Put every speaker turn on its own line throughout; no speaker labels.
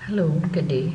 Hello, good day.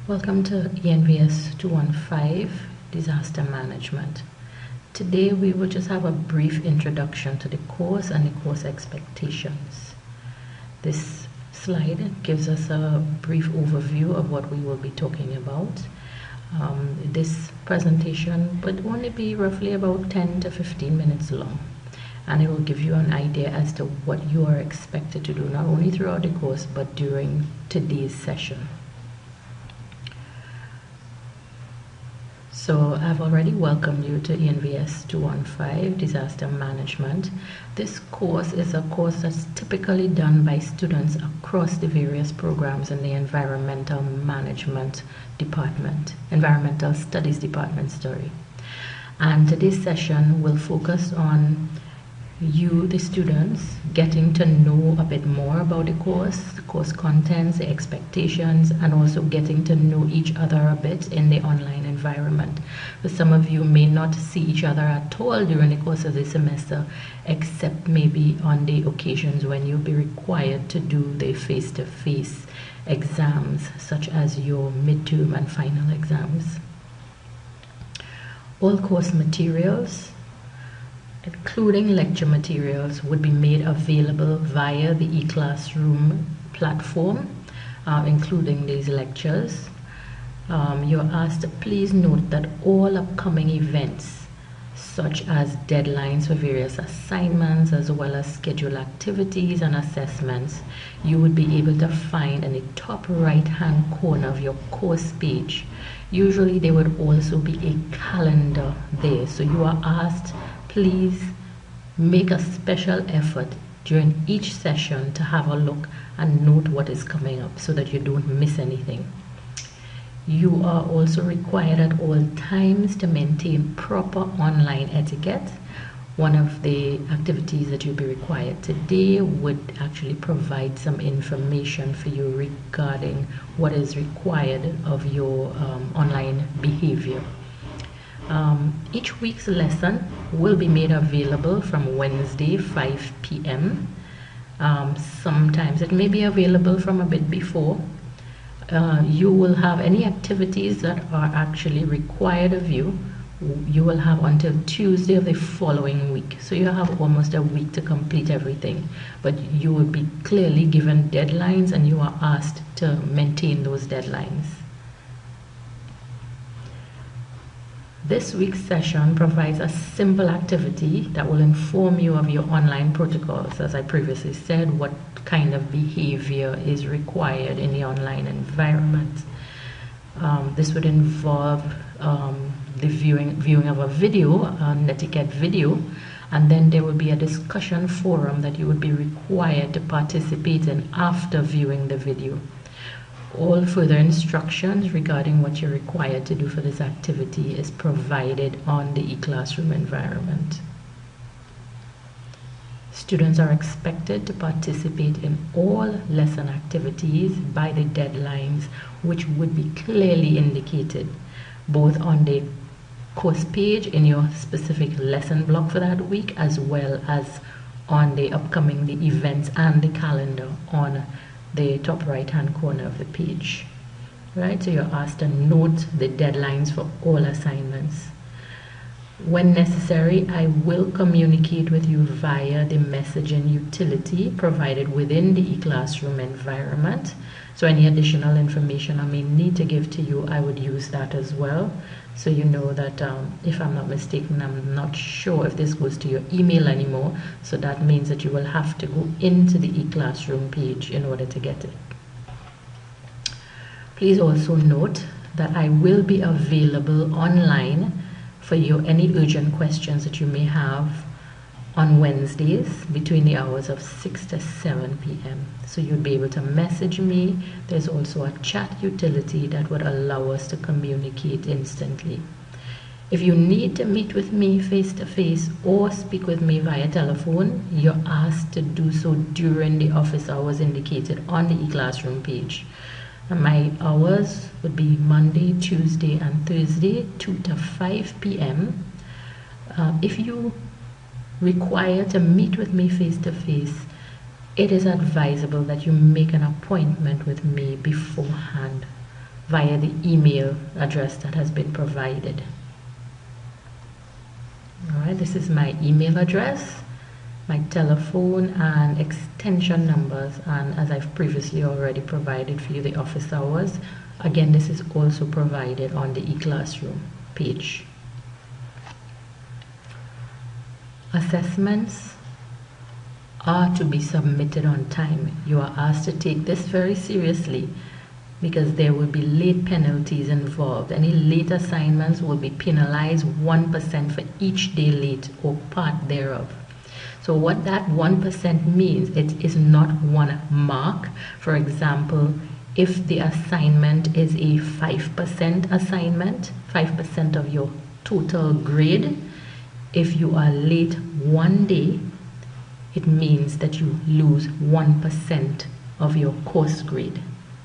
Welcome to ENVS 215 Disaster Management. Today we will just have a brief introduction to the course and the course expectations. This slide gives us a brief overview of what we will be talking about. This presentation would only be roughly about 10 to 15 minutes long, and it will give you an idea as to what you are expected to do, not only throughout the course but during today's session. So I've already welcomed you to ENVS 215 Disaster Management. This course is a course that's typically done by students across the various programs in the Environmental Management Department, Environmental Studies Department, And today's session will focus on you, the students, getting to know a bit more about the course contents, the expectations, and also getting to know each other a bit in the online environment. For some of you may not see each other at all during the course of the semester, except maybe on the occasions when you'll be required to do the face-to-face exams, such as your midterm and final exams. All course materials, including lecture materials, would be made available via the eClassroom platform, including these lectures. You're asked to please note that all upcoming events, such as deadlines for various assignments as well as scheduled activities and assessments, you would be able to find in the top right-hand corner of your course page. Usually there would also be a calendar there, so you are asked, please make a special effort during each session to have a look and note what is coming up so that you don't miss anything. You are also required at all times to maintain proper online etiquette. One of the activities that you'll be required today would actually provide some information for you regarding what is required of your online behavior. Each week's lesson will be made available from Wednesday 5 p.m. Sometimes it may be available from a bit before. You will have any activities that are actually required of you. You will have until Tuesday of the following week. So you have almost a week to complete everything. But you will be clearly given deadlines and you are asked to maintain those deadlines. This week's session provides a simple activity that will inform you of your online protocols. As I previously said, what kind of behavior is required in the online environment. This would involve the viewing of a video, an etiquette video, and then there will be a discussion forum that you would be required to participate in after viewing the video. All further instructions regarding what you're required to do for this activity is provided on the eClassroom environment. Students are expected to participate in all lesson activities by the deadlines, which would be clearly indicated both on the course page in your specific lesson block for that week, as well as on the upcoming events and the calendar on the top right hand corner of the page. Right, so you're asked to note the deadlines for all assignments. When necessary, I will communicate with you via the messaging utility provided within the eClassroom environment. So any additional information I may need to give to you, I would use that as well. So you know that if I'm not mistaken, I'm not sure if this goes to your email anymore. So that means that you will have to go into the eClassroom page in order to get it. Please also note that I will be available online for any urgent questions that you may have on Wednesdays between the hours of 6 to 7 p.m. So you'll be able to message me. There's also a chat utility that would allow us to communicate instantly. If you need to meet with me face-to-face or speak with me via telephone, you're asked to do so during the office hours indicated on the eClassroom page. And my hours would be Monday, Tuesday, and Thursday, 2 to 5 p.m. If you require to meet with me face-to-face, it is advisable that you make an appointment with me beforehand via the email address that has been provided. Alright, this is my email address, my telephone and extension numbers, and as I've previously already provided for you, the office hours. Again, this is also provided on the eClassroom page. Assessments are to be submitted on time. You are asked to take this very seriously because there will be late penalties involved. Any late assignments will be penalized 1% for each day late or part thereof. So what that 1% means, it is not 1 mark. For example, if the assignment is a 5% assignment, 5% of your total grade, if you are late 1 day, it means that you lose 1% of your course grade,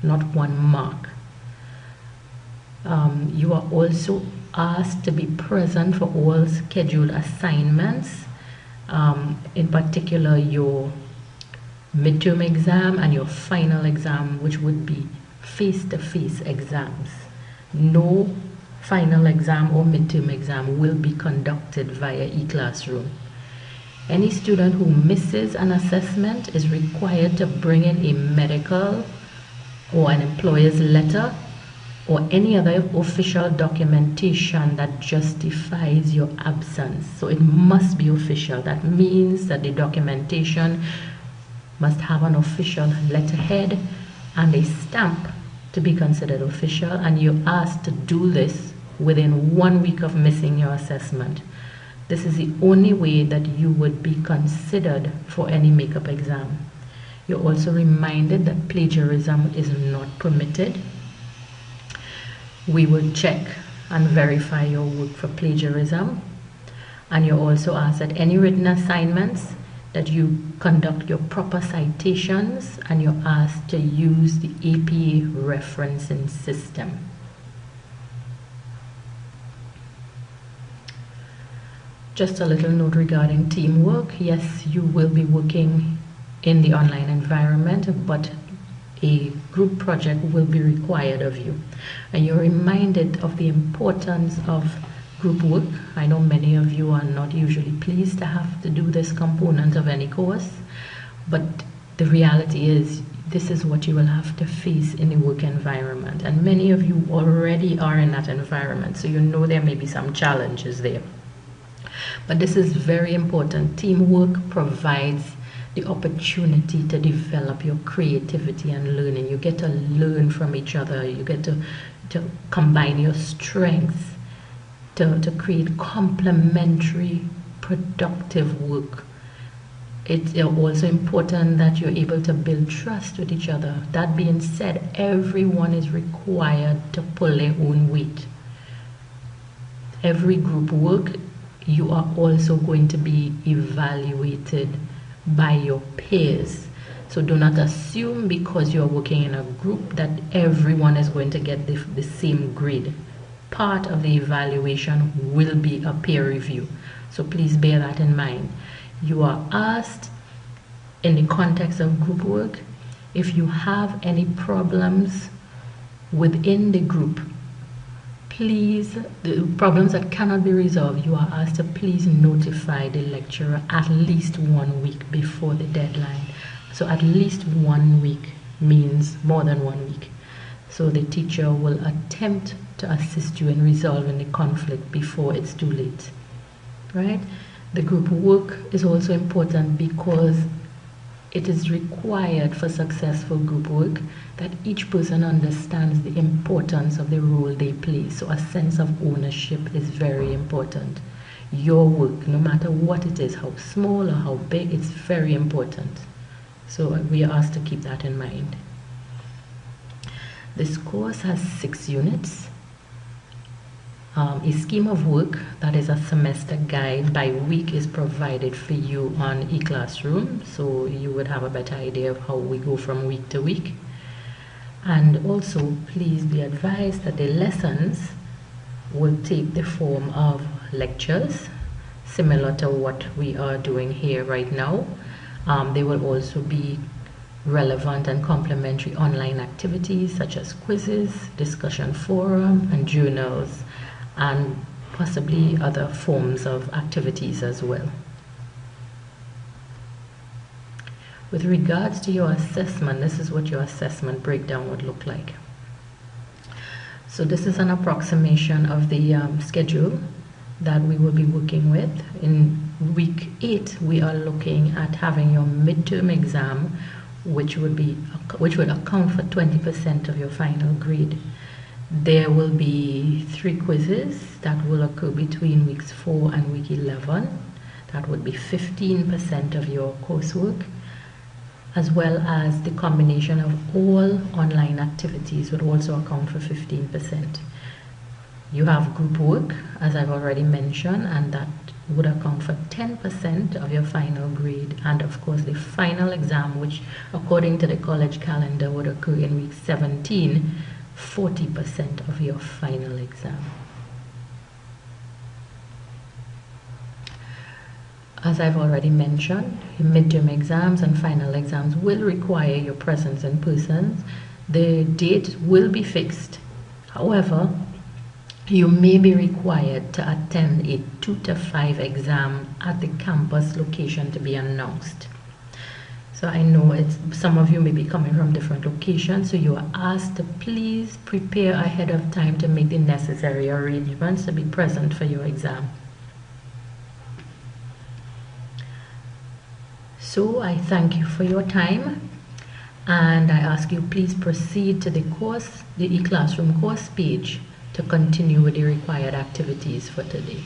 not 1 mark. You are also asked to be present for all scheduled assignments, in particular your midterm exam and your final exam, which would be face-to-face exams. No final exam or midterm exam will be conducted via eClassroom. Any student who misses an assessment is required to bring in a medical or an employer's letter or any other official documentation that justifies your absence. So it must be official. That means that the documentation must have an official letterhead and a stamp to be considered official, and you're asked to do this within 1 week of missing your assessment. This is the only way that you would be considered for any makeup exam. You're also reminded that plagiarism is not permitted. We will check and verify your work for plagiarism. And you're also asked that any written assignments that you conduct your proper citations, and you're asked to use the APA referencing system. Just a little note regarding teamwork. Yes, you will be working in the online environment, but a group project will be required of you. And you're reminded of the importance of group work. I know many of you are not usually pleased to have to do this component of any course, but the reality is this is what you will have to face in the work environment. And many of you already are in that environment, so you know there may be some challenges there. But this is very important. Teamwork provides the opportunity to develop your creativity and learning. You get to learn from each other. You get to combine your strengths to create complementary, productive work. It's also important that you're able to build trust with each other. That being said, everyone is required to pull their own weight. Every group work, you are also going to be evaluated by your peers. So do not assume because you're working in a group that everyone is going to get the same grade. Part of the evaluation will be a peer review. So please bear that in mind. You are asked in the context of group work, if you have any problems within the group, please, the problems that cannot be resolved, you are asked to please notify the lecturer at least 1 week before the deadline. So at least 1 week means more than 1 week. So the teacher will attempt to assist you in resolving the conflict before it's too late, right? The group work is also important because it is required for successful group work that each person understands the importance of the role they play. So a sense of ownership is very important. Your work, no matter what it is, how small or how big, it's very important. So we are asked to keep that in mind. This course has 6 units. A scheme of work, that is a semester guide by week, is provided for you on eClassroom, so you would have a better idea of how we go from week to week. And also please be advised that the lessons will take the form of lectures similar to what we are doing here right now. There will also be relevant and complementary online activities such as quizzes, discussion forum, and journals, and possibly other forms of activities as well. With regards to your assessment, this is what your assessment breakdown would look like. So this is an approximation of the schedule that we will be working with. In week 8, we are looking at having your midterm exam, which would account for 20% of your final grade. There will be 3 quizzes that will occur between weeks 4 and week 11. That would be 15% of your coursework, as well as the combination of all online activities would also account for 15%. You have group work, as I've already mentioned, and that would account for 10% of your final grade, and of course the final exam, which according to the college calendar would occur in week 17, 40% of your final exam. As I've already mentioned, your midterm exams and final exams will require your presence in person. The date will be fixed. However, you may be required to attend a 2 to 5 exam at the campus location to be announced. So I know some of you may be coming from different locations, so you are asked to please prepare ahead of time to make the necessary arrangements to be present for your exam. So I thank you for your time, and I ask you please proceed to the eClassroom course page to continue with the required activities for today.